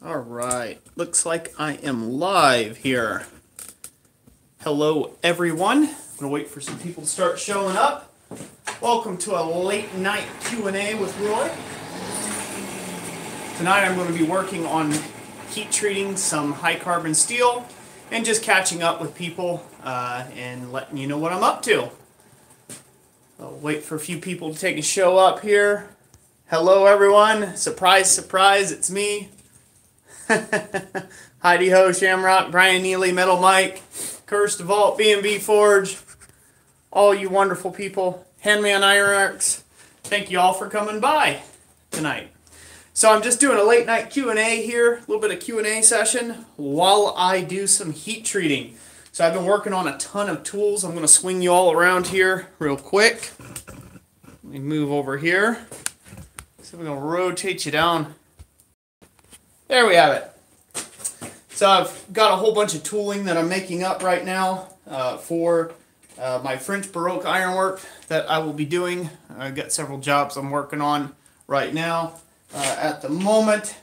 All right, looks like I am live here. Hello, everyone. I'm gonna wait for some people to start showing up. Welcome to a late night Q&A with Roy. Tonight I'm going to be working on heat treating some high carbon steel and just catching up with people and letting you know what I'm up to. I'll wait for a few people to show up here. Hello, everyone. Surprise, surprise, it's me. Heidi Ho, Shamrock, Brian Neely, Metal Mike, Curse DeVault, B&B Forge, all you wonderful people, Handman Ironworks, thank you all for coming by tonight. So I'm just doing a late night Q&A here, a little bit of Q&A session while I do some heat treating. So I've been working on a ton of tools. I'm going to swing you all around here real quick. Let me move over here. So we're going to rotate you down. There we have it. So I've got a whole bunch of tooling that I'm making up right now for my French Baroque ironwork that I will be doing. I've got several jobs I'm working on right now at the moment,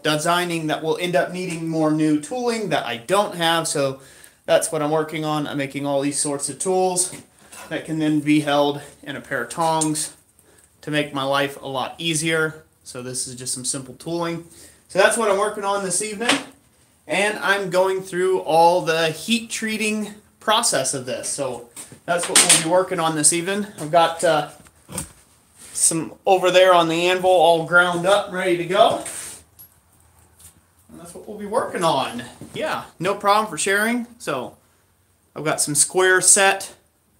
designing that will end up needing more new tooling that I don't have. So that's what I'm working on. I'm making all these sorts of tools that can then be held in a pair of tongs to make my life a lot easier. So this is just some simple tooling. So that's what I'm working on this evening. And I'm going through all the heat treating process of this. So that's what we'll be working on this evening. I've got some over there on the anvil all ground up, ready to go. And that's what we'll be working on. Yeah, no problem for sharing. So I've got some square set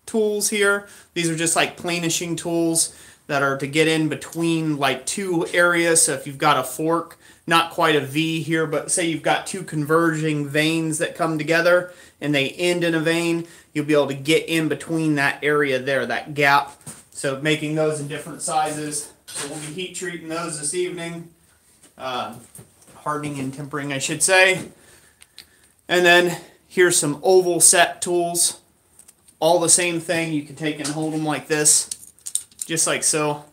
tools here. These are just like planishing tools that are to get in between like two areas. So if you've got a fork, not quite a V here, but say you've got two converging veins that come together and they end in a vein, you'll be able to get in between that area there, that gap. So making those in different sizes. So we'll be heat treating those this evening. Hardening and tempering, I should say. And then here's some oval set tools. All the same thing. You can take and hold them like this. Just like so.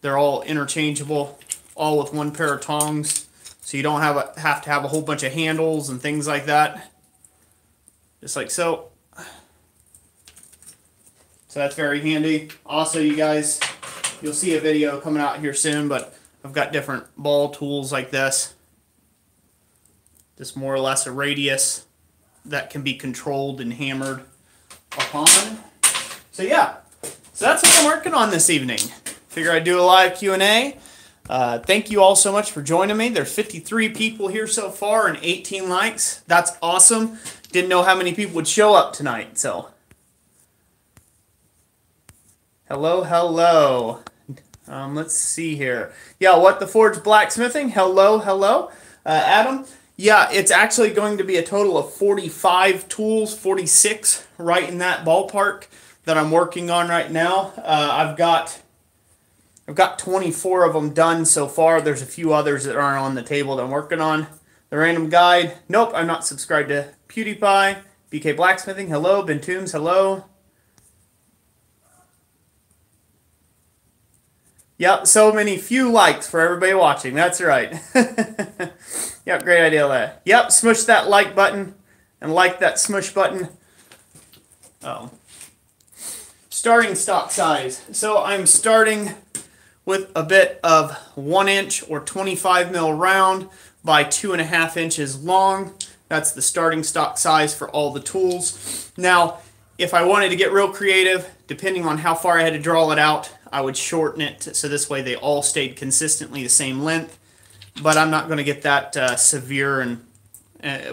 They're all interchangeable, all with one pair of tongs. So you don't have to have a whole bunch of handles and things like that. Just like so. So that's very handy. Also, you guys, you'll see a video coming out here soon, but I've got different ball tools like this. Just more or less a radius that can be controlled and hammered upon. So yeah. So that's what I'm working on this evening. Figure I'd do a live Q&A. Thank you all so much for joining me. There's 53 people here so far and 18 likes. That's awesome. Didn't know how many people would show up tonight. So, hello, hello. Let's see here. Yeah, What the Forge Blacksmithing. Hello, hello. Adam. Yeah, it's actually going to be a total of 45 tools, 46, right in that ballpark that I'm working on right now. I've got 24 of them done so far. There's a few others that aren't on the table that I'm working on. The Random Guide. Nope, I'm not subscribed to PewDiePie. BK Blacksmithing. Hello. Ben Toombs. Hello. Yep, so many few likes for everybody watching. That's right. Yep, great idea there. Yep, smush that like button and like that smush button. Oh. Starting stock size. So I'm starting with a bit of 1 inch or 25 mil round by 2.5 inches long. That's the starting stock size for all the tools. Now, if I wanted to get real creative, depending on how far I had to draw it out, I would shorten it so this way they all stayed consistently the same length. But I'm not going to get that severe and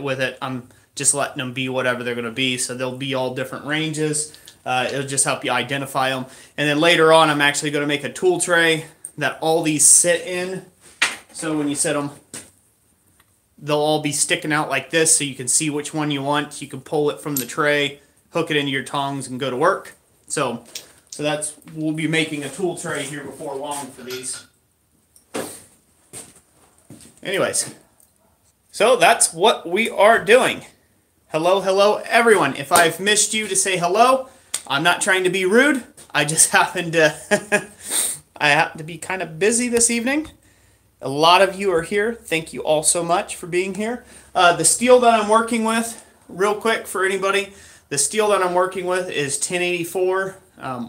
with it. I'm just letting them be whatever they're going to be. So they'll be all different ranges. It'll just help you identify them. And then later on, I'm actually going to make a tool tray that all these sit in. So when you set them, they'll all be sticking out like this so you can see which one you want. You can pull it from the tray, hook it into your tongs, and go to work. So we'll be making a tool tray here before long for these. Anyways, so that's what we are doing. Hello, hello, everyone. If I've missed you to say hello, I'm not trying to be rude. I just happen to I happen to be kind of busy this evening, A lot of you are here. Thank you all so much for being here. The steel that I'm working with, real quick for anybody, the steel that I'm working with is 1084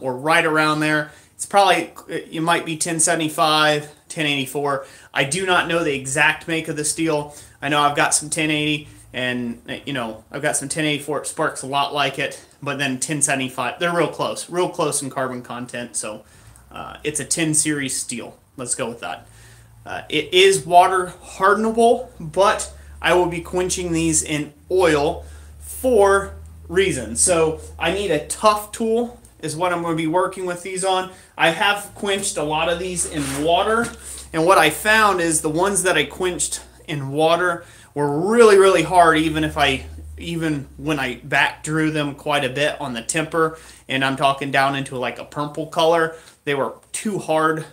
or right around there. It's probably, it might be 1075, 1084. I do not know the exact make of the steel. I know I've got some 1080 and, you know, I've got some 1084. It sparks a lot like it, but then 1075, they're real close in carbon content. So it's a 10 series steel. Let's go with that. It is water hardenable, but I will be quenching these in oil for reasons. So I need a tough tool is what I'm going to be working with these on. I have quenched a lot of these in water, and what I found is the ones that I quenched in water were really, really hard, even when I back drew them quite a bit on the temper, and I'm talking down into like a purple color. They were too hard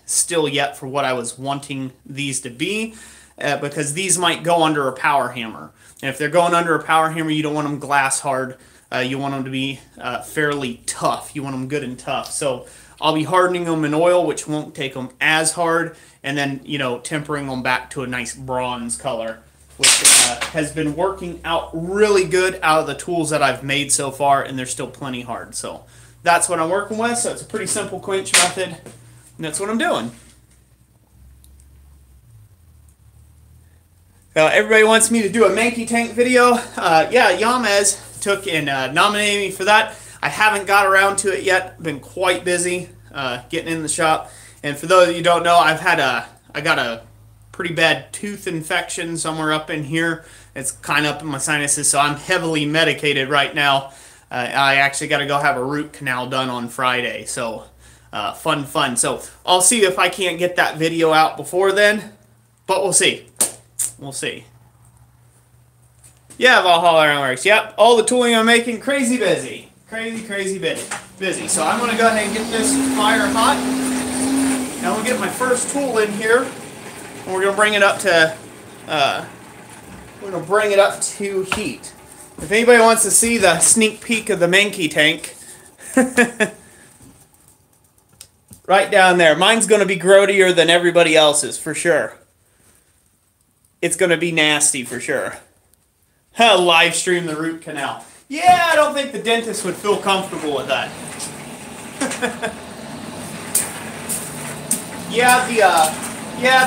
still yet for what I was wanting these to be, because these might go under a power hammer. And if they're going under a power hammer, you don't want them glass hard. You want them to be fairly tough. You want them good and tough. So I'll be hardening them in oil, which won't take them as hard, and then, you know, tempering them back to a nice bronze color, which has been working out really good out of the tools that I've made so far, and they're still plenty hard. So that's what I'm working with. So it's a pretty simple quench method, and that's what I'm doing. Everybody wants me to do a Mankey tank video. Yeah, Yamez took and nominated me for that. I haven't got around to it yet. Been quite busy getting in the shop. And for those of you who don't know, I got a pretty bad tooth infection somewhere up in here. It's kind of up in my sinuses, so I'm heavily medicated right now. I actually got to go have a root canal done on Friday. So fun. So I'll see if I can't get that video out before then, but we'll see. We'll see. Yeah, Valhalla Ironworks. Yep, all the tooling I'm making, crazy busy. Crazy busy. So I'm going to go ahead and get this fire hot. Now we'll get my first tool in here, and we're going to bring it up to heat. If anybody wants to see the sneak peek of the Mankey tank, right down there. Mine's going to be grodier than everybody else's, for sure. It's going to be nasty, for sure. Live stream the root canal. Yeah, I don't think the dentist would feel comfortable with that. Yeah,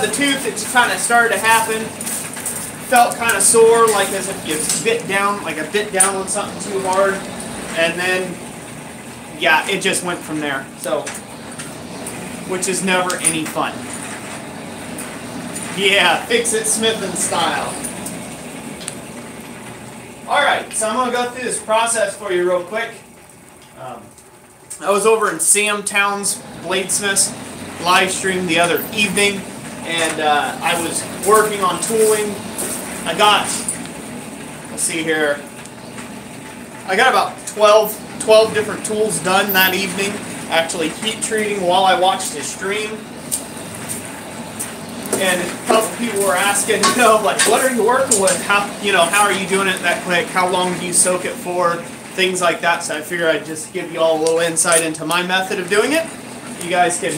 the tooth, it's kind of started to happen. Felt kind of sore, like as if you bit down on something too hard. And then, yeah, it just went from there. So, which is never any fun. Yeah, fix-it smithing style. Alright, so I'm going to go through this process for you real quick. I was over in Sam Town's Bladesmiths live stream the other evening, and I was working on tooling. Let's see here, I got about 12 different tools done that evening, actually heat treating while I watched his stream. And a couple people were asking, you know, like, what are you working with? How are you doing it that quick? How long do you soak it for? Things like that. So I figured I'd just give you all a little insight into my method of doing it. You guys can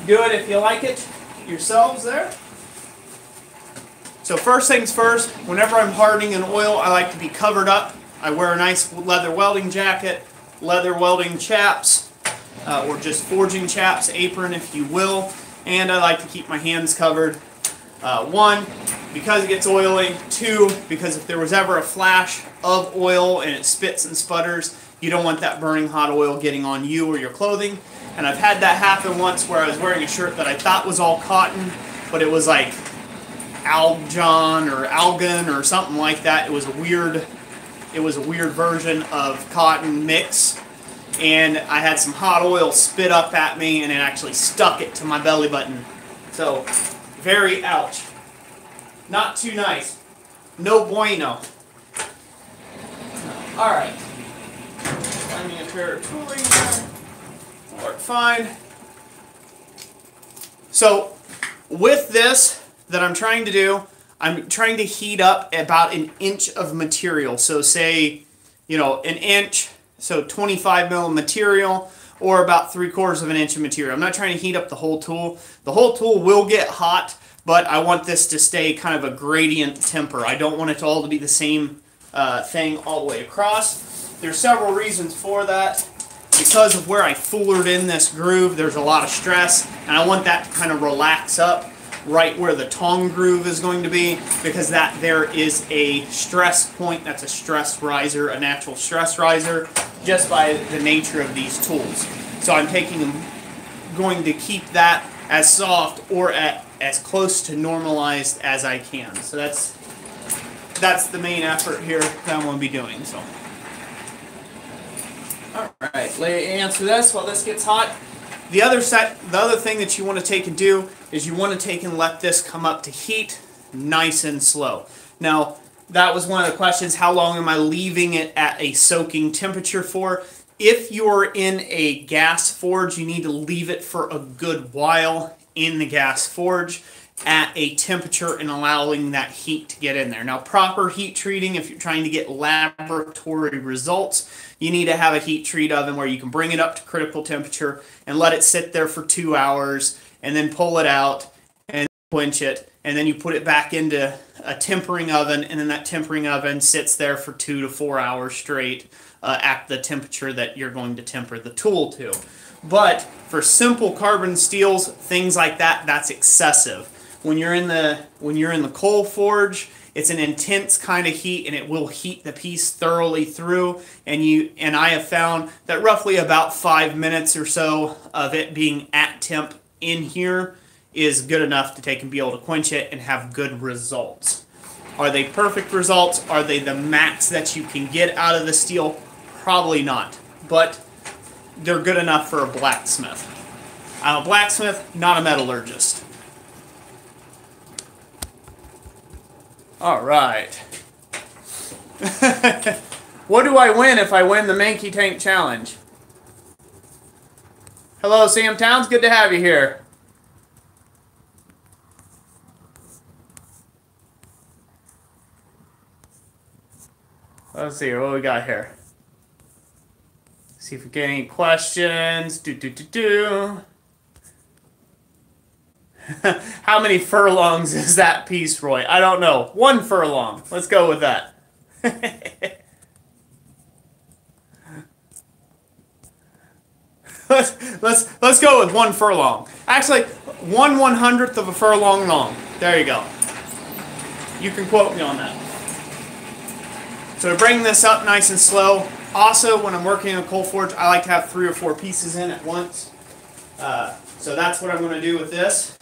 do it if you like it yourselves there. So first things first, whenever I'm hardening in oil, I like to be covered up. I wear a nice leather welding jacket, leather welding chaps, or just forging chaps, apron if you will. And I like to keep my hands covered. One, because it gets oily. Two, because if there was ever a flash of oil and it spits and sputters, you don't want that burning hot oil getting on you or your clothing. And I've had that happen once where I was wearing a shirt that I thought was all cotton, but it was like Algon or Algon or something like that. It was a weird version of cotton mix. And I had some hot oil spit up at me, and it actually stuck it to my belly button. So, very ouch. Not too nice. No bueno. Alright. Finding a pair of tooling there. Work fine. So, with this that I'm trying to do, I'm trying to heat up about an inch of material. So say, you know, an inch. So 25 mil material, or about 3/4 of an inch of material. I'm not trying to heat up the whole tool. The whole tool will get hot, but I want this to stay kind of a gradient temper. I don't want it all to be the same thing all the way across. There's several reasons for that. Because of where I fullered in this groove, there's a lot of stress, and I want that to kind of relax up right where the tong groove is going to be, because that there is a stress point. That's a stress riser, a natural stress riser, just by the nature of these tools. So I'm going to keep that as soft or as close to normalized as I can. So that's the main effort here that I'm going to be doing. So, all right, answer this while this gets hot. The other thing that you want to take and do is you want to take and let this come up to heat nice and slow. Now, that was one of the questions, how long am I leaving it at a soaking temperature for? If you're in a gas forge, you need to leave it for a good while in the gas forge at a temperature and allowing that heat to get in there. Now, proper heat treating, if you're trying to get laboratory results, you need to have a heat treat oven where you can bring it up to critical temperature and let it sit there for 2 hours and then pull it out and quench it, and then you put it back into a tempering oven, and then that tempering oven sits there for 2 to 4 hours straight at the temperature that you're going to temper the tool to. But for simple carbon steels, things like that, that's excessive. When you're in the coal forge, it's an intense kind of heat, and it will heat the piece thoroughly through. And I have found that roughly about 5 minutes or so of it being at temp in here is good enough to take and be able to quench it and have good results. Are they perfect results? Are they the max that you can get out of the steel? Probably not, but they're good enough for a blacksmith. I'm a blacksmith, not a metallurgist. All right. What do I win if I win the Mankey Tank Challenge? Hello, Sam Towns. Good to have you here. Let's see what we got here. See if we get any questions. How many furlongs is that piece, Roy? I don't know. 1 furlong. Let's go with that. let's go with 1 furlong. Actually, 1/100th of a furlong long. There you go. You can quote me on that. So to bring this up nice and slow. Also, when I'm working in a coal forge, I like to have 3 or 4 pieces in at once. So that's what I'm going to do with this.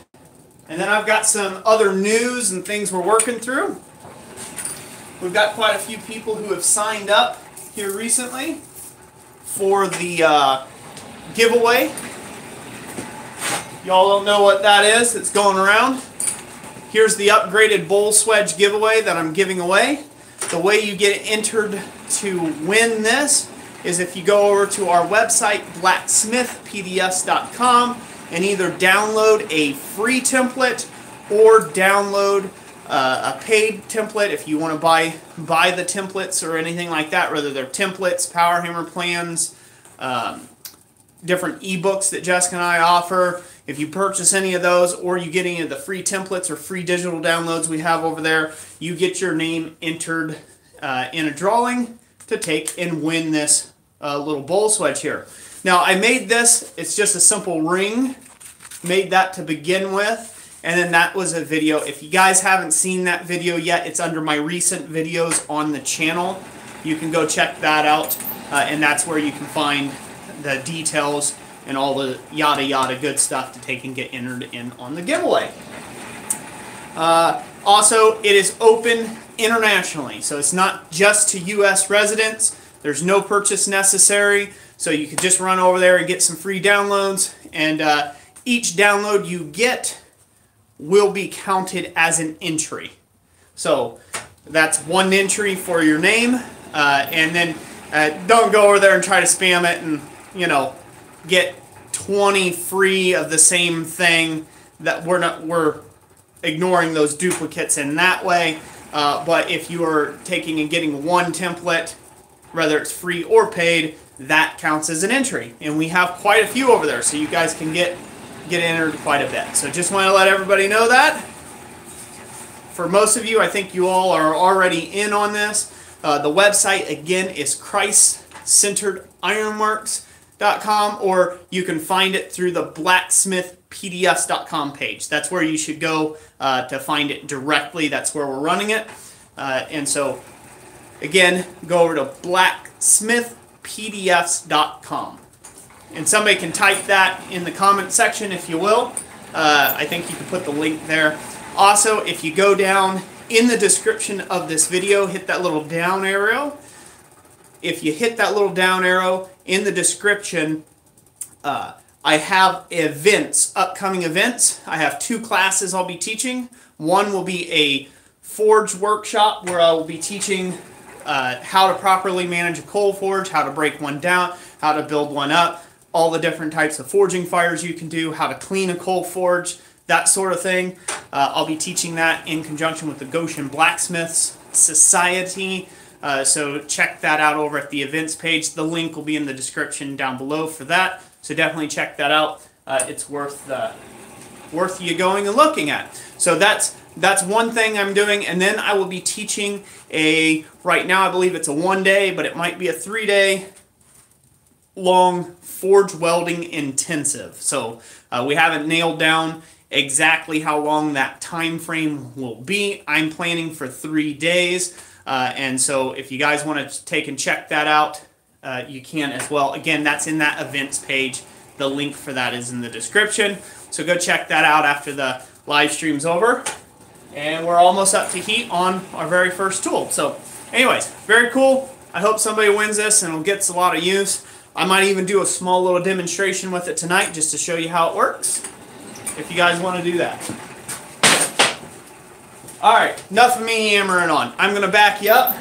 And then I've got some other news and things we're working through. We've got quite a few people who have signed up here recently for the giveaway. Y'all don't know what that is. It's going around. Here's the upgraded bowl swedge giveaway that I'm giving away. The way you get entered to win this is if you go over to our website, blacksmithpds.com, and either download a free template or download a paid template if you want to buy the templates or anything like that, whether they're templates, power hammer plans, different ebooks that Jessica and I offer. If you purchase any of those, or you get any of the free templates or free digital downloads we have over there, you get your name entered in a drawing to take and win this little bowl swedge here. Now, I made this, it's just a simple ring, made that to begin with, and then that was a video. If you guys haven't seen that video yet, it's under my recent videos on the channel. You can go check that out, and that's where you can find the details and all the yada yada good stuff to take and get entered in on the giveaway. Also, it is open internationally, so it's not just to U.S. residents. There's no purchase necessary, so you can just run over there and get some free downloads, and each download you get will be counted as an entry. So that's 1 entry for your name, and then don't go over there and try to spam it and, you know, get 20 free of the same thing. That we're ignoring those duplicates in that way. But if you are taking and getting 1 template, whether it's free or paid, that counts as an entry. And we have quite a few over there, so you guys can get entered quite a bit. So just want to let everybody know that. For most of you, I think you all are already in on this. The website, again, is ChristCenteredIronworks.com, or you can find it through the blacksmithpdfs.com page. That's where you should go to find it directly. That's where we're running it. And so, again, go over to blacksmithpdfs.com. And somebody can type that in the comment section if you will. I think you can put the link there. Also, if you go down in the description of this video, hit that little down arrow. If you hit that little down arrow in the description, I have events, upcoming events. I have 2 classes I'll be teaching. One will be a forge workshop where I will be teaching how to properly manage a coal forge, how to break one down, how to build one up, all the different types of forging fires you can do, how to clean a coal forge, that sort of thing. I'll be teaching that in conjunction with the Goshen Blacksmiths Society. So check that out over at the events page. The link will be in the description down below for that. So definitely check that out. It's worth you going and looking at. So that's one thing I'm doing, and then I will be teaching right now I believe it's a 1-day, but it might be a 3-day long forge welding intensive. So we haven't nailed down exactly how long that time frame will be. I'm planning for 3 days, and so if you guys want to take and check that out, you can as well. Again, that's in that events page. The link for that is in the description. So go check that out after the live stream's over. And we're almost up to heat on our very first tool. So anyways, very cool. I hope somebody wins this and it gets a lot of use. I might even do a small little demonstration with it tonight just to show you how it works, if you guys want to do that. Alright, enough of me yammering on. I'm going to back you up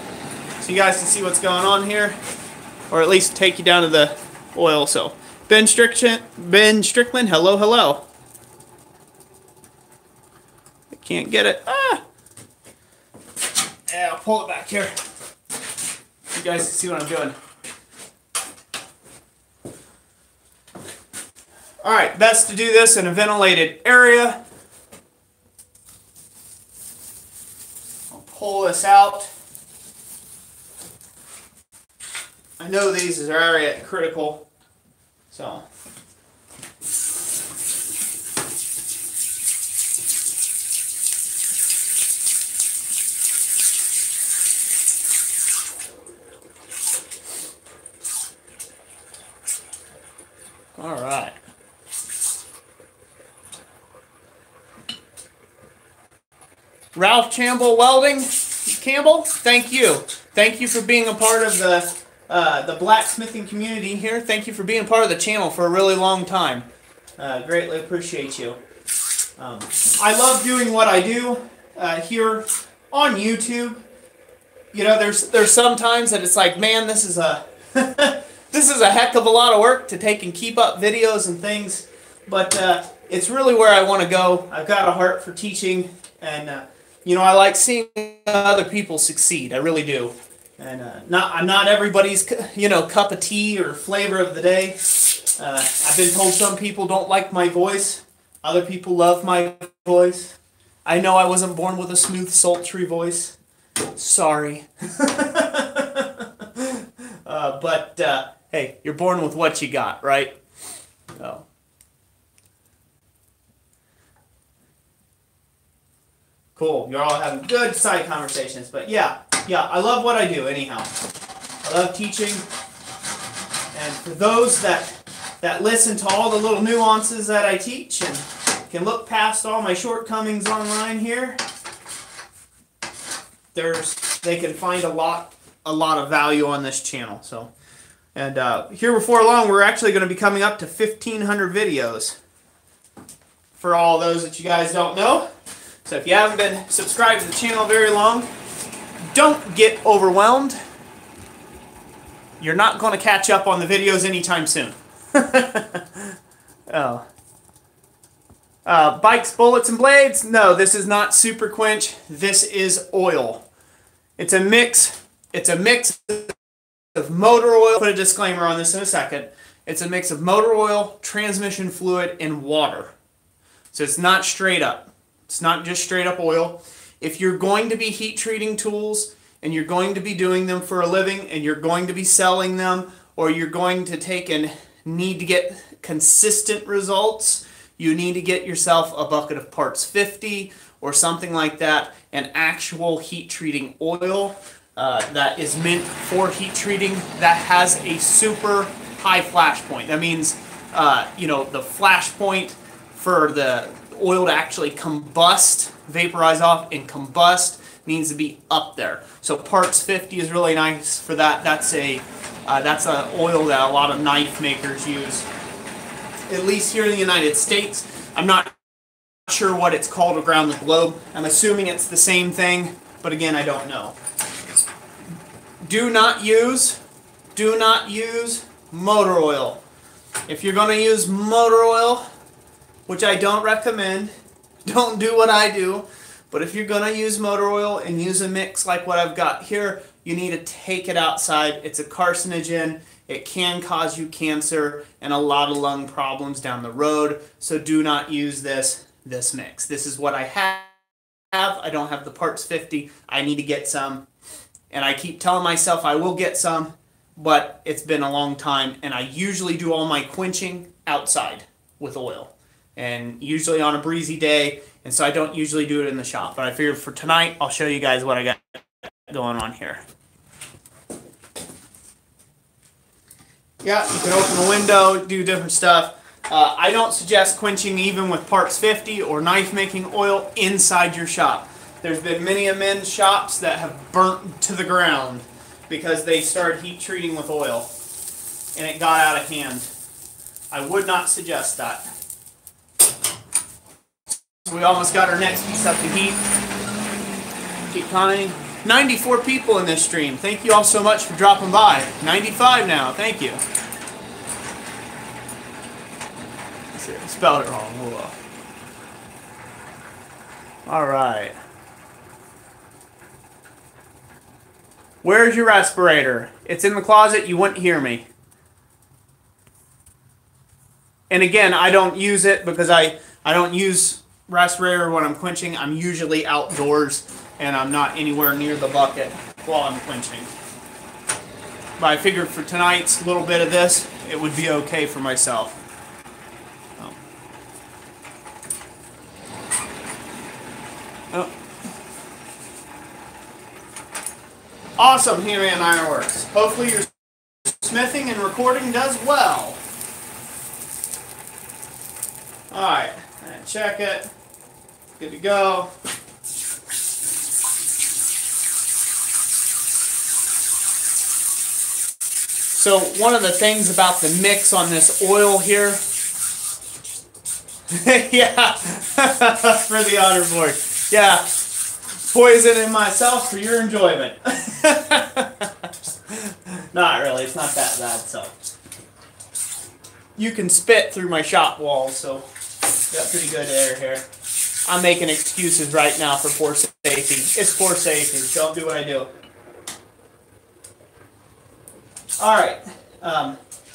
so you guys can see what's going on here, or at least take you down to the oil. So Ben Strickland, hello, hello. I can't get it. Ah! Yeah, I'll pull it back here. You guys can see what I'm doing. Alright, best to do this in a ventilated area. I'll pull this out. I know these are area critical, so. Alright. Ralph Campbell Welding, Campbell, thank you. Thank you for being a part of the blacksmithing community here. Thank you for being part of the channel for a really long time. Greatly appreciate you. I love doing what I do here on YouTube. You know, there's some times that it's like, man, this is a this is a heck of a lot of work to take and keep up videos and things. But it's really where I want to go. I've got a heart for teaching, and you know, I like seeing other people succeed. I really do. And not everybody's, you know, cup of tea or flavor of the day. I've been told some people don't like my voice. Other people love my voice. I know I wasn't born with a smooth, sultry voice. Sorry. But hey, you're born with what you got, right? Oh. Cool. You're all having good side conversations. But yeah, I love what I do anyhow. I love teaching. And for those that listen to all the little nuances that I teach and can look past all my shortcomings online here, they can find a lot of value on this channel. So, and here before long, we're actually going to be coming up to 1,500 videos. For all those that you guys don't know. So if you haven't been subscribed to the channel very long, don't get overwhelmed. You're not going to catch up on the videos anytime soon. Oh. Bikes, bullets, and blades? No, this is not Super Quench. This is oil. It's a mix. It's a mix of motor oil. Put a disclaimer on this in a second. It's a mix of motor oil, transmission fluid, and water. So it's not straight up. It's not just straight up oil. If you're going to be heat treating tools and you're going to be doing them for a living and you're going to be selling them, or you're going to take and need to get consistent results, you need to get yourself a bucket of parts 50 or something like that, an actual heat treating oil that is meant for heat treating that has a super high flash point. That means you know, the flash point for the oil to actually combust, vaporize off and combust, needs to be up there. So parts 50 is really nice for that. That's a oil that a lot of knife makers use, at least here in the United States. I'm not sure what it's called around the globe. I'm assuming it's the same thing, but again, I don't know. Do not use motor oil. If you're going to use motor oil, which I don't recommend, don't do what I do, but if you're going to use motor oil and use a mix like what I've got here, you need to take it outside. It's a carcinogen. It can cause you cancer and a lot of lung problems down the road. So do not use this mix. This is what I have. I don't have the parts 50. I need to get some. And I keep telling myself I will get some, but it's been a long time. And I usually do all my quenching outside with oil. And usually on a breezy day. And so I don't usually do it in the shop. But I figured for tonight, I'll show you guys what I got going on here. Yeah, you can open the window, do different stuff. I don't suggest quenching even with parts 50 or knife making oil inside your shop. There's been many men's shops that have burnt to the ground because they started heat treating with oil and it got out of hand. I would not suggest that. We almost got our next piece up to heat. Keep counting. 94 people in this stream. Thank you all so much for dropping by. 95 now. Thank you. See, I spelled it wrong. Whoa. All right. Where's your respirator? It's in the closet. You wouldn't hear me. And again, I don't use it because I don't use respirator when I'm quenching. I'm usually outdoors and I'm not anywhere near the bucket while I'm quenching. But I figured for tonight's little bit of this, it would be okay for myself. Oh. Awesome, Handyman Ironworks. Hopefully your smithing and recording does well. Alright, check it. Good to go. So one of the things about the mix on this oil here, yeah, for the honor board, yeah, poisoning myself for your enjoyment. Not really, it's not that bad, so. You can spit through my shop walls, so got pretty good air here. I'm making excuses right now for poor safety. It's poor safety, so I'll do what I do. Alright,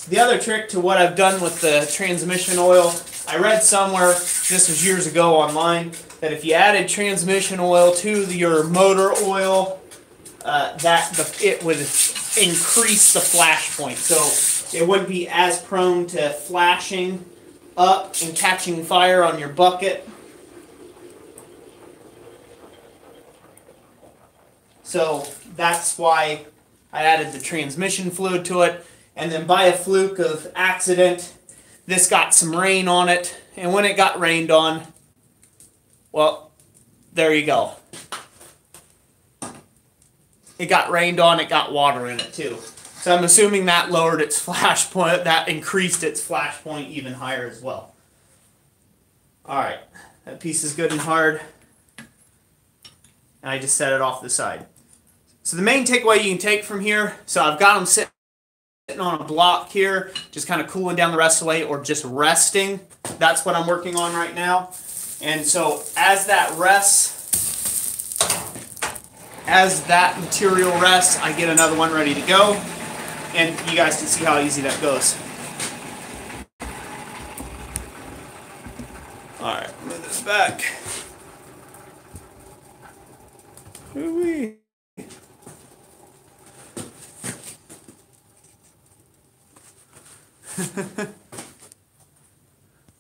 the other trick to what I've done with the transmission oil, I read somewhere, this was years ago online, that if you added transmission oil to your motor oil, it would increase the flash point. So it wouldn't be as prone to flashing up and catching fire on your bucket. So that's why I added the transmission fluid to it, and then by a fluke of accident, this got some rain on it, and when it got rained on, well, there you go. It got rained on, it got water in it too. So I'm assuming that lowered its flash point, that increased its flash point even higher as well. Alright, that piece is good and hard, and I just set it off the side. So the main takeaway you can take from here, so I've got them sitting on a block here, just kind of cooling down the rest of the way, or just resting. That's what I'm working on right now. And so as that rests, as that material rests, I get another one ready to go. And you guys can see how easy that goes. Alright, move this back. Ooh-wee.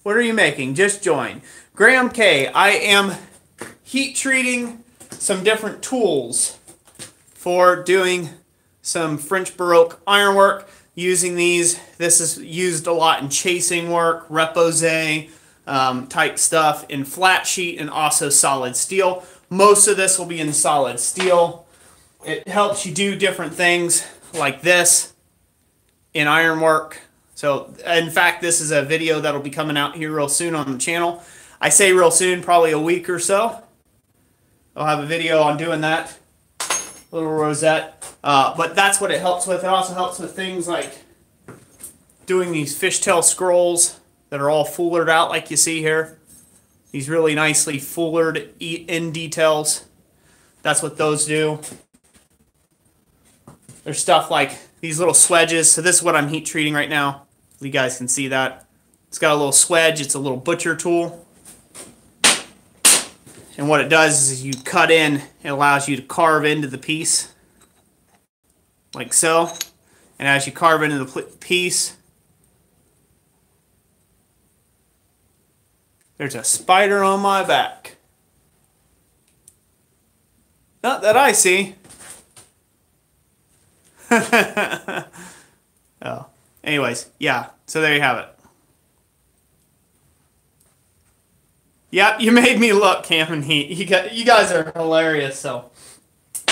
What are you making? Just join. Graham K. I am heat treating some different tools for doing some French Baroque ironwork using these. This is used a lot in chasing work, repose type stuff, in flat sheet and also solid steel. Most of this will be in solid steel. It helps you do different things like this in ironwork. So, in fact, this is a video that'll be coming out here real soon on the channel. I say real soon, probably a week or so. I'll have a video on doing that. Little rosette. But that's what it helps with. It also helps with things like doing these fishtail scrolls that are all fullered out like you see here. These really nicely fullered in details. That's what those do. There's stuff like these little swedges. So this is what I'm heat treating right now. You guys can see that. It's got a little swedge. It's a little butcher tool. And what it does is you cut in, it allows you to carve into the piece. Like so. And as you carve into the piece, there's a spider on my back. Not that I see. Oh. Anyways, yeah. So there you have it. Yep, you made me look, Cam and Heat. You guys are hilarious. So,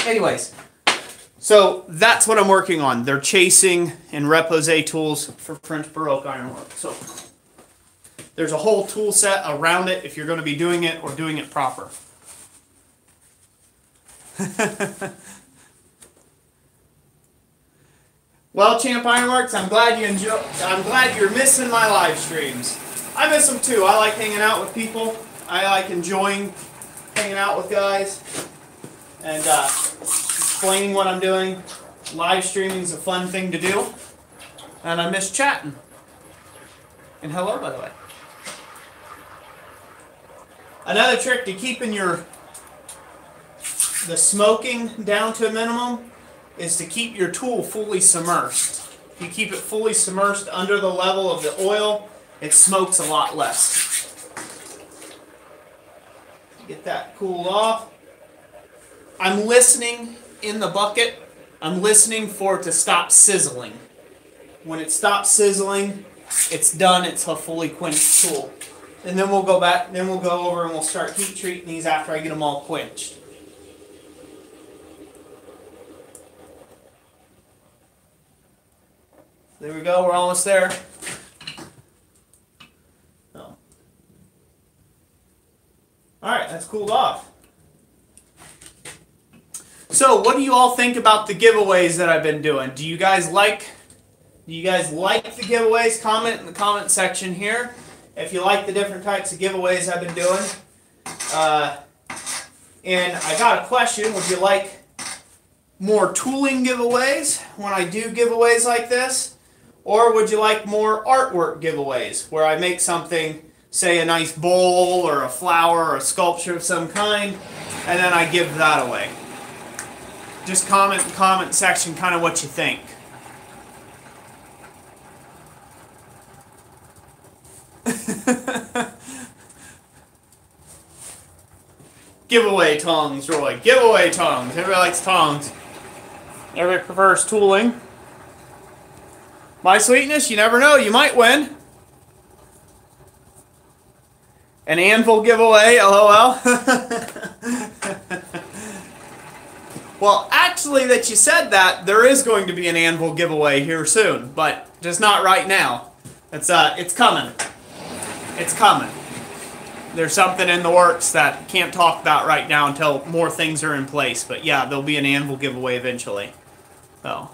anyways, so that's what I'm working on. They're chasing and repose tools for French Baroque ironwork. So there's a whole tool set around it if you're going to be doing it or doing it proper. Well, Champ Ironworks, I'm glad you enjoy. I'm glad you're missing my live streams. I miss them too. I like hanging out with people. I like enjoying hanging out with guys and explaining what I'm doing. Live streaming is a fun thing to do, and I miss chatting. And hello, by the way. Another trick to keeping the smoking down to a minimum is to keep your tool fully submersed. If you keep it fully submersed under the level of the oil, it smokes a lot less. Get that cooled off. I'm listening in the bucket. I'm listening for it to stop sizzling. When it stops sizzling, it's done. It's a fully quenched tool. And then we'll go back, then we'll go over and we'll start heat treating these after I get them all quenched. There we go, we're almost there. Oh. Alright, that's cooled off. So, what do you all think about the giveaways that I've been doing? Do you guys like the giveaways? Comment in the comment section here if you like the different types of giveaways I've been doing. And I got a question, would you like more tooling giveaways when I do giveaways like this? Or would you like more artwork giveaways where I make something, say a nice bowl or a flower or a sculpture of some kind, and then I give that away? Just comment in the comment section kind of what you think. Giveaway tongs, Roy. Giveaway tongs. Everybody likes tongs. Everybody prefers tooling. My sweetness, you never know. You might win. An Anvil giveaway, LOL. Well, actually, that you said that, there is going to be an Anvil giveaway here soon, but just not right now. It's coming. It's coming. There's something in the works that I can't talk about right now until more things are in place. But yeah, there'll be an Anvil giveaway eventually. So.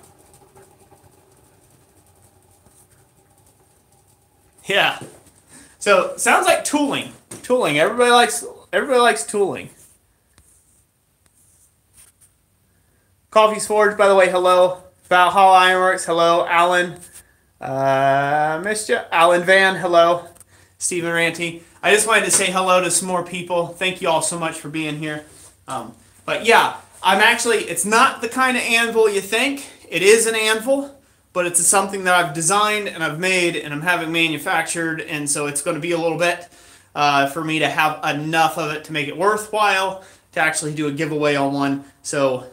Yeah. So sounds like tooling. Tooling. Everybody likes tooling. Coffee's Forged, by the way, hello. Valhalla Ironworks, hello. Alan, missed you. Alan Van, hello. Stephen Ranty. I just wanted to say hello to some more people. Thank you all so much for being here. But yeah, it's not the kind of anvil you think. It is an anvil, but it's something that I've designed and I've made and I'm having manufactured, and so it's going to be a little bit for me to have enough of it to make it worthwhile to actually do a giveaway on one. So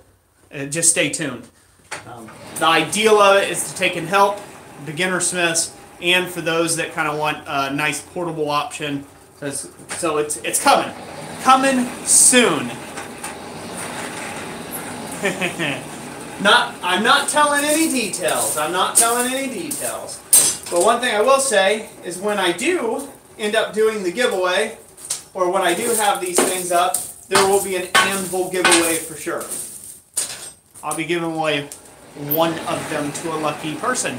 just stay tuned. The ideal of it is to take and help beginner smiths, and for those that kind of want a nice portable option. So it's coming soon. I'm not telling any details. But one thing I will say is when I do end up doing the giveaway, or when I do have these things up, there will be an anvil giveaway for sure. I'll be giving away one of them to a lucky person.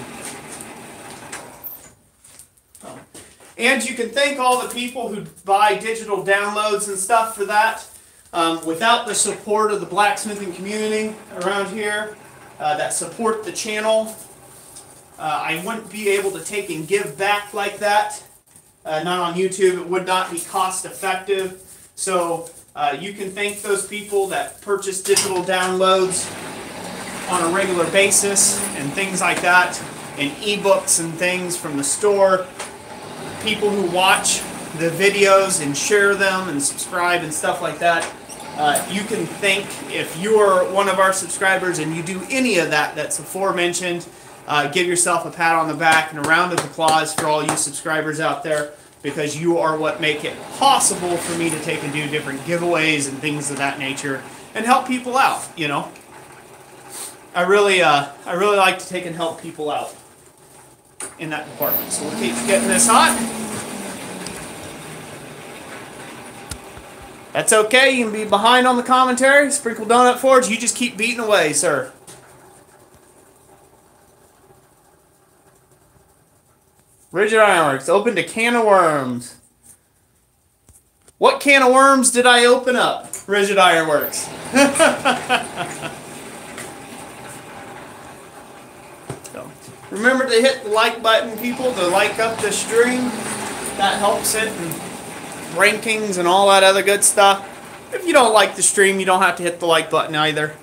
And you can thank all the people who buy digital downloads and stuff for that. Without the support of the blacksmithing community around here that support the channel, I wouldn't be able to take and give back like that. Not on YouTube. It would not be cost effective. So you can thank those people that purchase digital downloads on a regular basis and things like that, and ebooks and things from the store. People who watch the videos and share them and subscribe and stuff like that. You can thank, if you are one of our subscribers and you do any of that that's aforementioned, give yourself a pat on the back and a round of applause for all you subscribers out there, because you are what make it possible for me to take and do different giveaways and things of that nature and help people out, you know. I really like to take and help people out in that department. So we'll keep getting this hot. That's okay, you can be behind on the commentary. Sprinkle Donut Forge, you just keep beating away, sir. Rigid Ironworks, opened a can of worms. What can of worms did I open up? Rigid Ironworks. So, remember to hit the like button, people, to like up the stream. That helps it. And rankings and all that other good stuff. If you don't like the stream, you don't have to hit the like button either.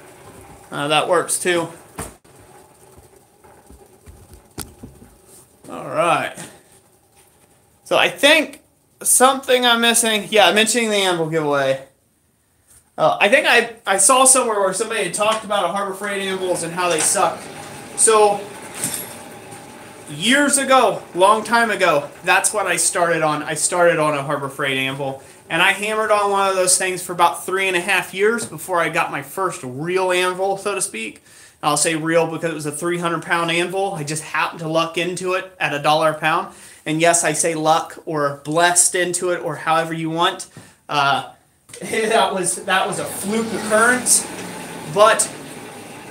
That works too. Alright. So I think something I'm missing. Yeah, mentioning the anvil giveaway. I think I saw somewhere where somebody had talked about Harbor Freight anvils and how they suck. So years ago, long time ago, that's what I started on. I started on a Harbor Freight anvil, and I hammered on one of those things for about 3.5 years before I got my first real anvil, so to speak. I'll say real because it was a 300-pound anvil. I just happened to luck into it at $1 a pound. And yes, I say luck or blessed into it, or however you want. That was a fluke occurrence, but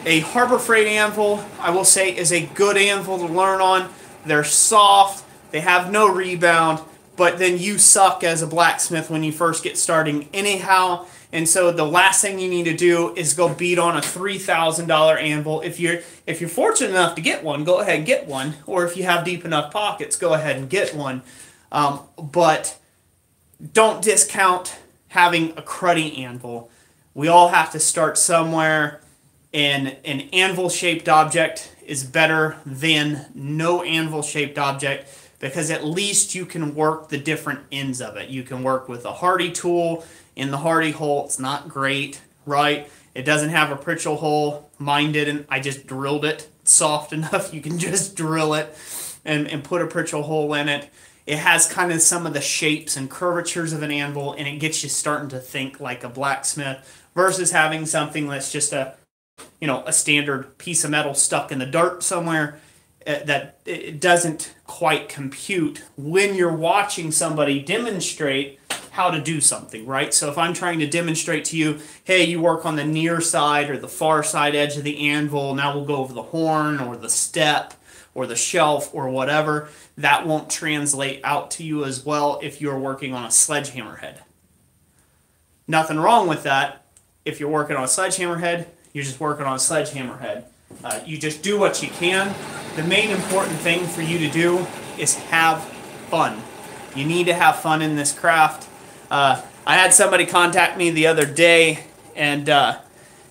a Harbor Freight anvil, I will say, is a good anvil to learn on. They're soft, they have no rebound, but then you suck as a blacksmith when you first get starting anyhow. And so the last thing you need to do is go beat on a $3,000 anvil. If you're fortunate enough to get one, go ahead and get one. Or if you have deep enough pockets, go ahead and get one. But don't discount having a cruddy anvil. We all have to start somewhere. And an anvil-shaped object is better than no anvil-shaped object, because at least you can work the different ends of it. You can work with a hardy tool in the hardy hole. It's not great, right? It doesn't have a pritchel hole. Mine didn't. I just drilled it. It's soft enough you can just drill it and put a pritchel hole in it. It has kind of some of the shapes and curvatures of an anvil, and it gets you starting to think like a blacksmith versus having something that's just a standard piece of metal stuck in the dirt somewhere that it doesn't quite compute when you're watching somebody demonstrate how to do something, right? So if I'm trying to demonstrate to you, hey, you work on the near side or the far side edge of the anvil, now we'll go over the horn or the step or the shelf or whatever, that won't translate out to you as well if you're working on a sledgehammer head. Nothing wrong with that. If you're working on a sledgehammer head, you're just working on a sledgehammer head. You just do what you can. The main important thing for you to do is have fun. You need to have fun in this craft. I had somebody contact me the other day, and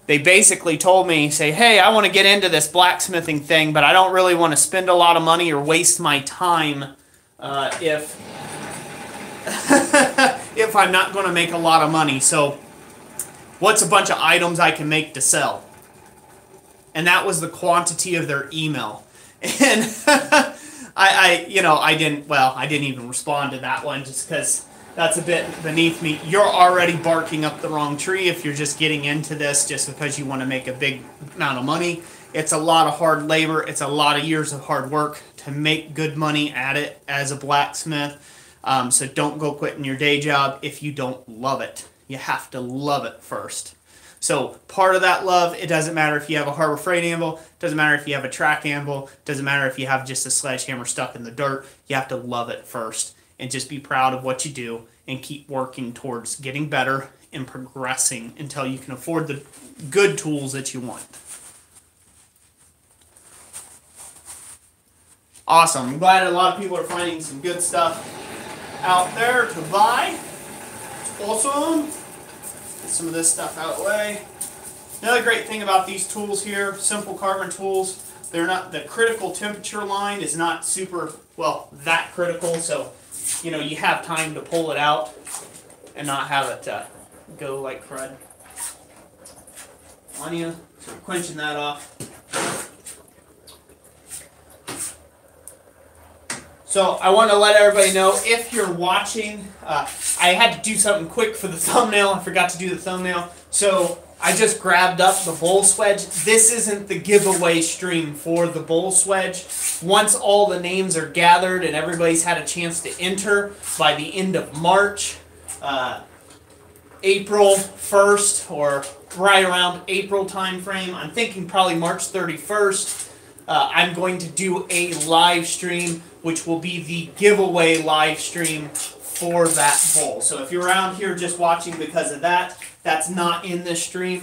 they basically told me, say, hey, I want to get into this blacksmithing thing, but I don't really want to spend a lot of money or waste my time if if I'm not going to make a lot of money. So what's a bunch of items I can make to sell? And that was the quantity of their email. And I didn't even respond to that one just because that's a bit beneath me. You're already barking up the wrong tree if you're just getting into this just because you want to make a big amount of money. It's a lot of hard labor. It's a lot of years of hard work to make good money at it as a blacksmith. So don't go quitting your day job if you don't love it. You have to love it first. So part of that love, it doesn't matter if you have a Harbor Freight anvil, doesn't matter if you have a track anvil, doesn't matter if you have just a sledgehammer stuck in the dirt. You have to love it first and just be proud of what you do and keep working towards getting better and progressing until you can afford the good tools that you want. Awesome. I'm glad a lot of people are finding some good stuff out there to buy. It's awesome. Get some of this stuff out of the way. Another great thing about these tools here, simple carbon tools, they're not, the critical temperature line is not super, well, that critical, so, you know, you have time to pull it out and not have it go like crud on you. So we're quenching that off. So I want to let everybody know, if you're watching, I had to do something quick for the thumbnail. I forgot to do the thumbnail. So I just grabbed up the bowl swedge. This isn't the giveaway stream for the bowl swedge. Once all the names are gathered and everybody's had a chance to enter by the end of March, April 1st, or right around April time frame, I'm thinking probably March 31st, I'm going to do a live stream, which will be the giveaway live stream for that bowl. So if you're around here just watching because of that, that's not in this stream.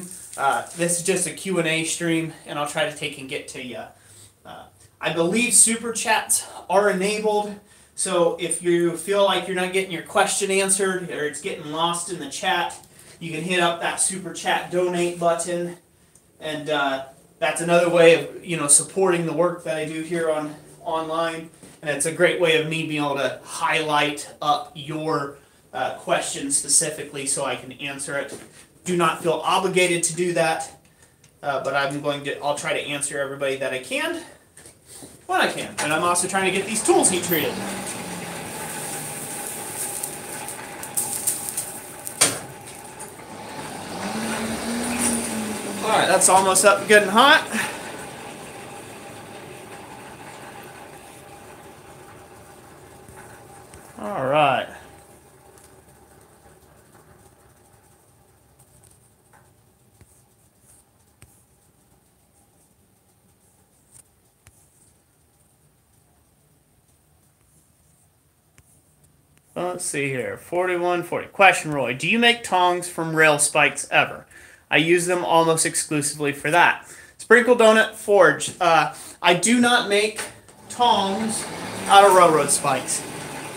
This is just a Q&A stream, and I'll try to take and get to you. I believe super chats are enabled, so if you feel like you're not getting your question answered or it's getting lost in the chat, you can hit up that super chat donate button, and that's another way of, you know, supporting the work that I do here online. And it's a great way of me being able to highlight up your question specifically so I can answer it. Do not feel obligated to do that, but I'll try to answer everybody that I can when I can. And I'm also trying to get these tools heat treated. Alright, that's almost up good and hot. All right. Let's see here. 4140. Question, Roy. Do you make tongs from rail spikes ever? I use them almost exclusively for that. Sprinkle Donut Forge. I do not make tongs out of railroad spikes.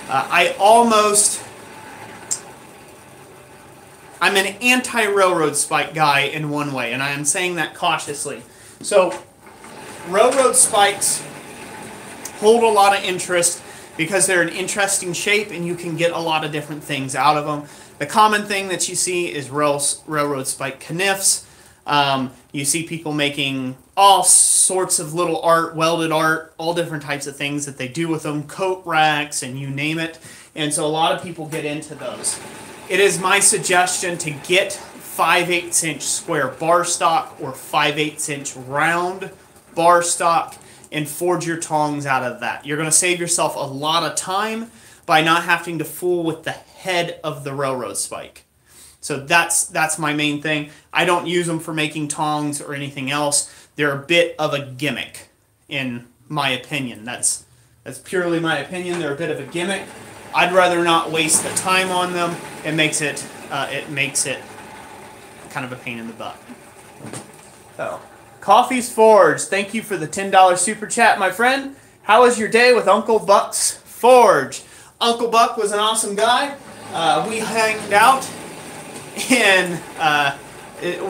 I'm an anti-railroad spike guy in one way, and I am saying that cautiously. So, railroad spikes hold a lot of interest because they're an interesting shape and you can get a lot of different things out of them. The common thing that you see is railroad spike kniffs. You see people making all sorts of little art, welded art, all different types of things that they do with them, coat racks, and you name it. And so a lot of people get into those. It is my suggestion to get 5/8 inch square bar stock or 5/8 inch round bar stock and forge your tongs out of that. You're going to save yourself a lot of time by not having to fool with the head of the railroad spike. So that's my main thing. I don't use them for making tongs or anything else. They're a bit of a gimmick, in my opinion. That's purely my opinion. They're a bit of a gimmick. I'd rather not waste the time on them. It makes it kind of a pain in the butt. So Coffee's Forge, thank you for the $10 super chat, my friend. How was your day with Uncle Buck's Forge? Uncle Buck was an awesome guy. We hanged out, and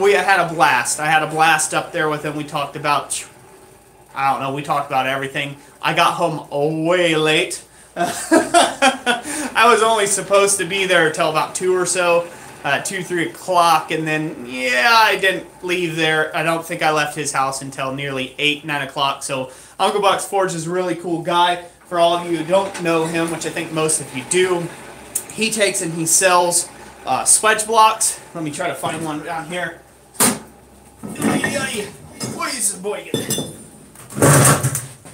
we had a blast. I had a blast up there with him. We talked about, I don't know, we talked about everything. I got home way late. I was only supposed to be there until about 2 or so. 2, 3 o'clock, and then, yeah, I didn't leave there. I don't think I left his house until nearly 8, 9 o'clock. So Uncle Buck's Forge is a really cool guy. For all of you who don't know him, which I think most of you do, he takes and he sells swedge blocks. Let me try to find one down here.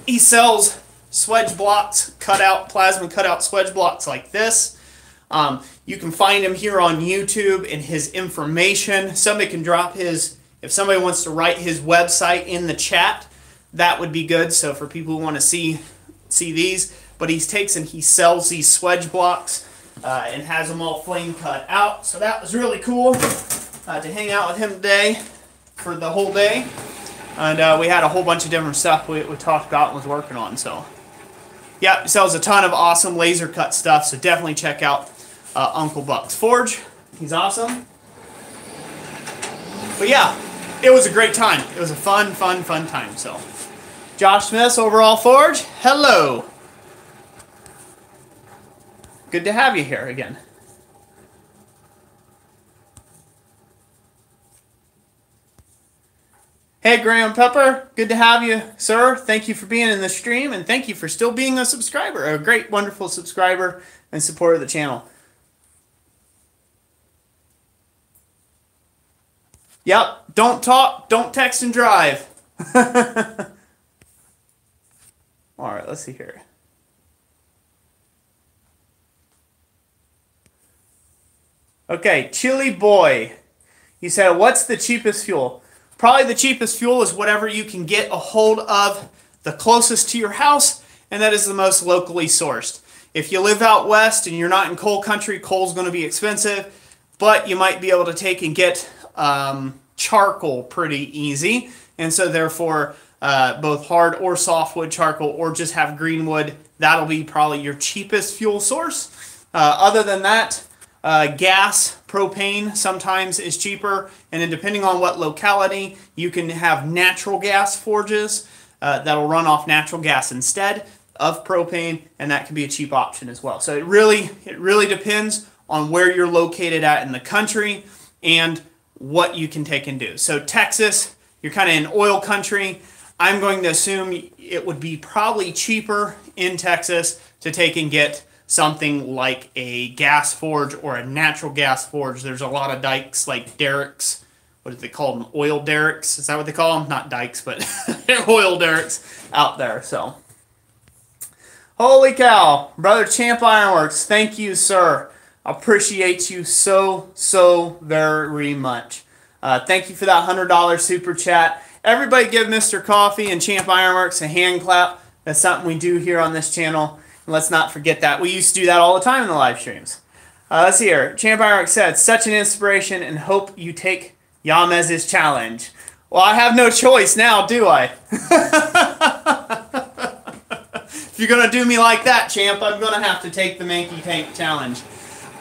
He sells swedge blocks, plasma cutout swedge blocks like this. You can find him here on YouTube and his information. Somebody can drop his, if somebody wants to write his website in the chat, that would be good. So for people who want to see these, but he takes and he sells these swedge blocks and has them all flame cut out. So that was really cool to hang out with him today for the whole day. And we had a whole bunch of different stuff we talked about and was working on. So yeah, he sells a ton of awesome laser cut stuff. So definitely check out Uncle Buck's Forge. He's awesome. But yeah, it was a great time. It was a fun time. So Josh Smith's Overall Forge, hello. Good to have you here again. Hey Graham Pepper, good to have you, sir. Thank you for being in the stream, and thank you for still being a subscriber, a great, wonderful subscriber and supporter of the channel. Yep, don't talk, don't text and drive. All right, let's see here. Okay, Chili Boy. He said, what's the cheapest fuel? Probably the cheapest fuel is whatever you can get a hold of the closest to your house, and that is the most locally sourced. If you live out west and you're not in coal country, coal's going to be expensive, but you might be able to take and get charcoal pretty easy, and so therefore both hard or softwood charcoal, or just have green wood. That'll be probably your cheapest fuel source. Other than that, gas, propane sometimes is cheaper, and then depending on what locality, you can have natural gas forges that'll run off natural gas instead of propane, and that can be a cheap option as well. So it really depends on where you're located at in the country and what you can take and do. So Texas, you're kind of in oil country. I'm going to assume it would be probably cheaper in Texas to take and get something like a gas forge or a natural gas forge. There's a lot of dikes like derricks. What do they call them? Oil derricks? Is that what they call them? Not dikes, but oil derricks out there. So, holy cow. Brother Champ Ironworks, thank you, sir. Appreciate you so very much. Thank you for that $100 super chat. Everybody give Mr. Coffee and Champ Ironworks a hand clap. That's something we do here on this channel. And let's not forget that. We used to do that all the time in the live streams. Let's see here. Champ Ironworks said, such an inspiration, and hope you take Yamez's challenge. Well, I have no choice now, do I? If you're going to do me like that, Champ, I'm going to have to take the Mankey Tank challenge.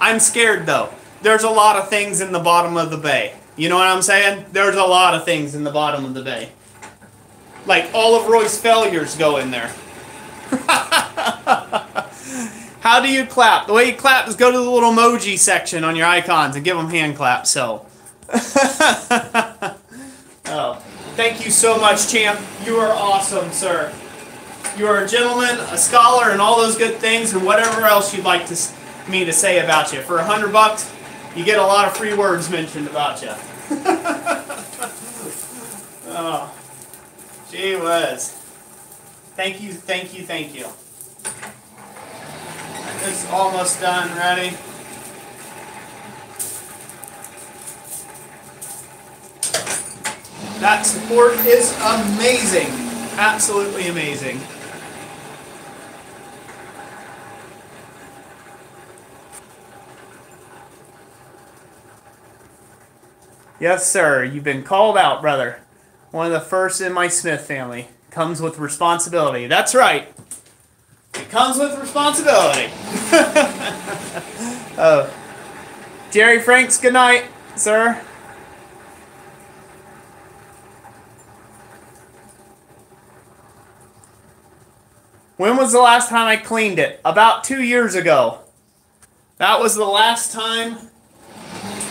I'm scared, though. There's a lot of things in the bottom of the bay. You know what I'm saying? There's a lot of things in the bottom of the bay. Like all of Roy's failures go in there. How do you clap? The way you clap is go to the little emoji section on your icons and give them hand claps. So, oh, thank you so much, Champ. You are awesome, sir. You are a gentleman, a scholar, and all those good things, and whatever else you'd like me to say about you. For $100, you get a lot of free words mentioned about you. Oh, gee whiz. Thank you. It's almost done. Ready? That support is amazing. Absolutely amazing. Yes, sir. You've been called out, brother. One of the first in my Smith family. Comes with responsibility. That's right. It comes with responsibility. Oh. Jerry Franks, good night, sir. When was the last time I cleaned it? About 2 years ago. That was the last time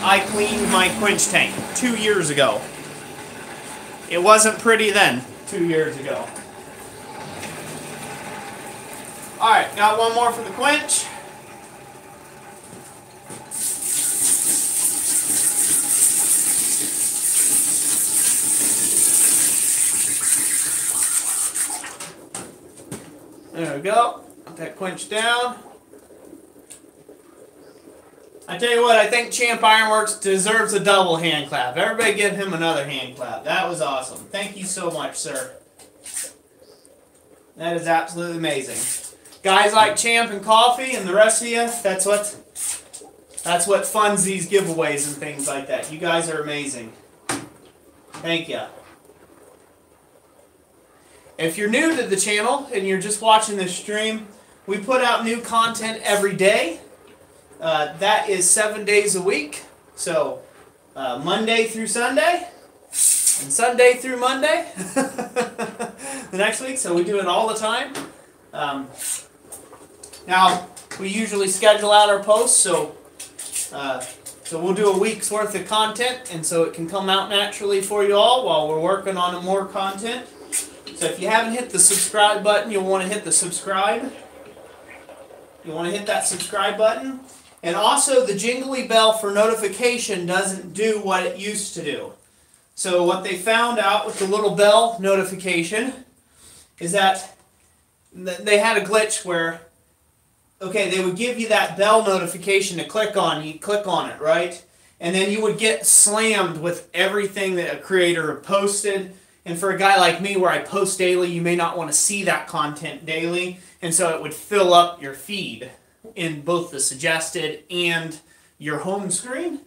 I cleaned my quench tank. 2 years ago. It wasn't pretty then, 2 years ago. Alright, got one more for the quench. There we go. Put that quench down. I tell you what, I think Champ Ironworks deserves a double hand clap. Everybody give him another hand clap. That was awesome. Thank you so much, sir. That is absolutely amazing. Guys like Champ and Coffee and the rest of you, that's what funds these giveaways and things like that. You guys are amazing. Thank you. If you're new to the channel and you're just watching this stream, we put out new content every day. That is 7 days a week. So Monday through Sunday and Sunday through Monday the next week. So we do it all the time. Now we usually schedule out our posts, so we'll do a week's worth of content, and so it can come out naturally for you all while we're working on more content. So if you haven't hit the subscribe button, you'll want to hit the subscribe. You want to hit that subscribe button. And also the jingly bell for notification doesn't do what it used to do. So what they found out with the little bell notification is that they had a glitch where, okay, they would give you that bell notification to click on. You'd click on it, right? And then you would get slammed with everything that a creator posted. And for a guy like me where I post daily, you may not want to see that content daily. And so it would fill up your feed in both the suggested and your home screen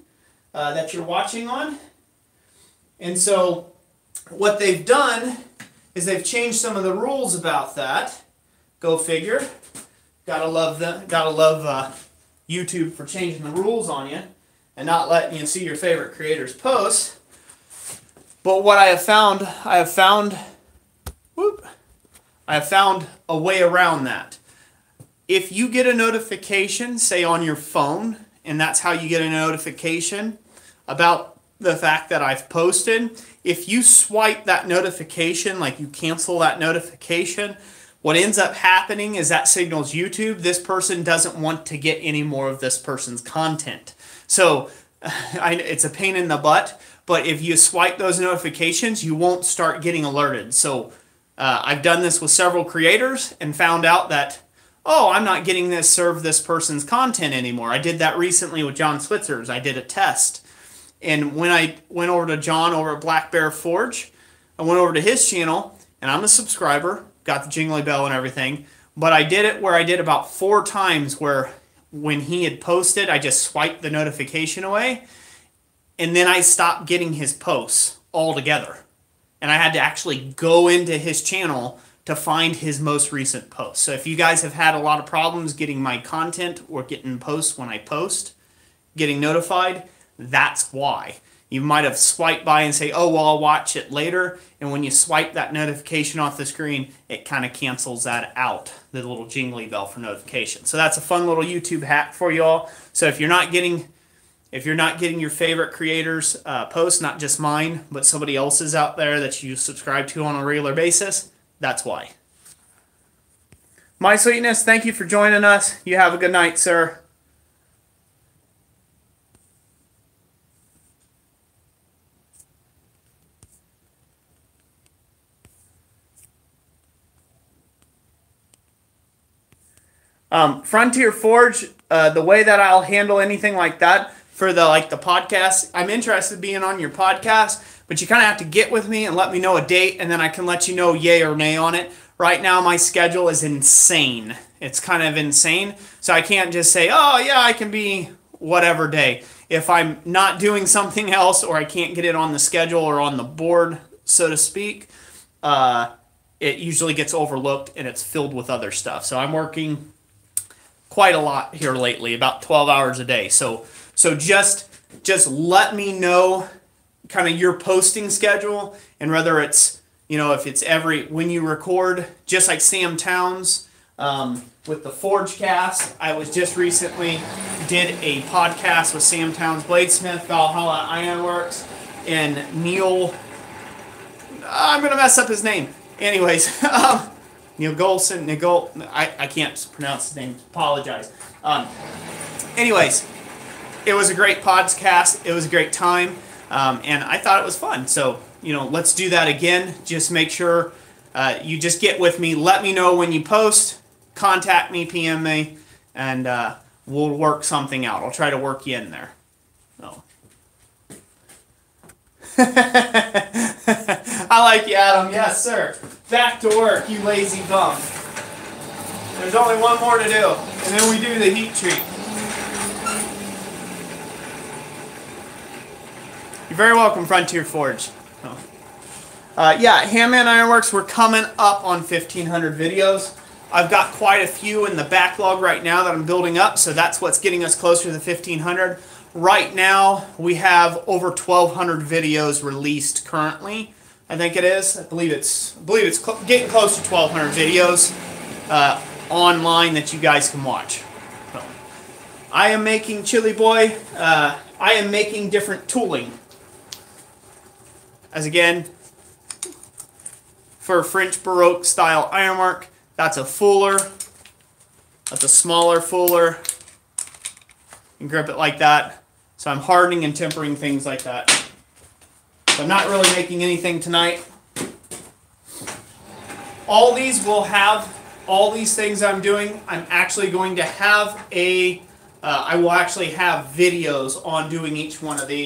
that you're watching on. And so what they've done is they've changed some of the rules about that. Go figure. Gotta love YouTube for changing the rules on you and not letting you see your favorite creators post. But what I have found a way around that. If you get a notification, say on your phone, and that's how you get a notification about the fact that I've posted, if you swipe that notification, like you cancel that notification, what ends up happening is that signals YouTube, this person doesn't want to get any more of this person's content. So it's a pain in the butt, but if you swipe those notifications, you won't start getting alerted. So I've done this with several creators and found out that, oh, I'm not getting this person's content anymore. I did that recently with John Switzer's. I did a test. And when I went over to John over at Black Bear Forge, I went over to his channel, and I'm a subscriber, got the jingly bell and everything, but I did it where I did about 4 times where when he had posted, I just swiped the notification away, and then I stopped getting his posts altogether. And I had to actually go into his channel to find his most recent post. So if you guys have had a lot of problems getting my content or getting posts when I post, getting notified, that's why. You might have swiped by and say, oh, well, I'll watch it later. And when you swipe that notification off the screen, it kind of cancels that out, the little jingly bell for notification. So that's a fun little YouTube hack for you all. So if you're not getting your favorite creators' posts, not just mine, but somebody else's out there that you subscribe to on a regular basis, that's why. My Sweetness, thank you for joining us. You have a good night, sir. Frontier Forge, the way that I'll handle anything like that for the podcast, I'm interested in being on your podcast, but you kind of have to get with me and let me know a date, and then I can let you know yay or nay on it. Right now, my schedule is insane. It's kind of insane, so I can't just say, oh, yeah, I can be whatever day. If I'm not doing something else or I can't get it on the schedule or on the board so to speak, it usually gets overlooked and it's filled with other stuff. So I'm working quite a lot here lately, about 12 hours a day. So just let me know kind of your posting schedule, and whether it's, if it's when you record, just like Sam Towns with the Forge Cast. I was just recently did a podcast with Sam Towns Bladesmith, Valhalla Ironworks, and Neil, I'm going to mess up his name. Anyways, Neil Golson, I can't pronounce his name, apologize. Anyways, it was a great podcast, it was a great time, and I thought it was fun. So, let's do that again. Just make sure you just get with me, let me know when you post, contact me, PM me, and we'll work something out. I'll try to work you in there. So. I like you, Adam. Yes, sir. Back to work, you lazy bum. There's only one more to do, and then we do the heat treat. You're very welcome, Frontier Forge. Yeah, Handman Ironworks, we're coming up on 1,500 videos. I've got quite a few in the backlog right now that I'm building up, so that's what's getting us closer to the 1,500. Right now, we have over 1,200 videos released currently. I think it is. I believe it's getting close to 1,200 videos online that you guys can watch. So, I am making Chili Boy. I am making different tooling. As again, for French Baroque style ironwork, that's a fuller. That's a smaller fuller. You can grip it like that. So I'm hardening and tempering things like that. So I'm not really making anything tonight. All these things I'm doing, I'm actually going to have I will actually have videos on doing each one of these.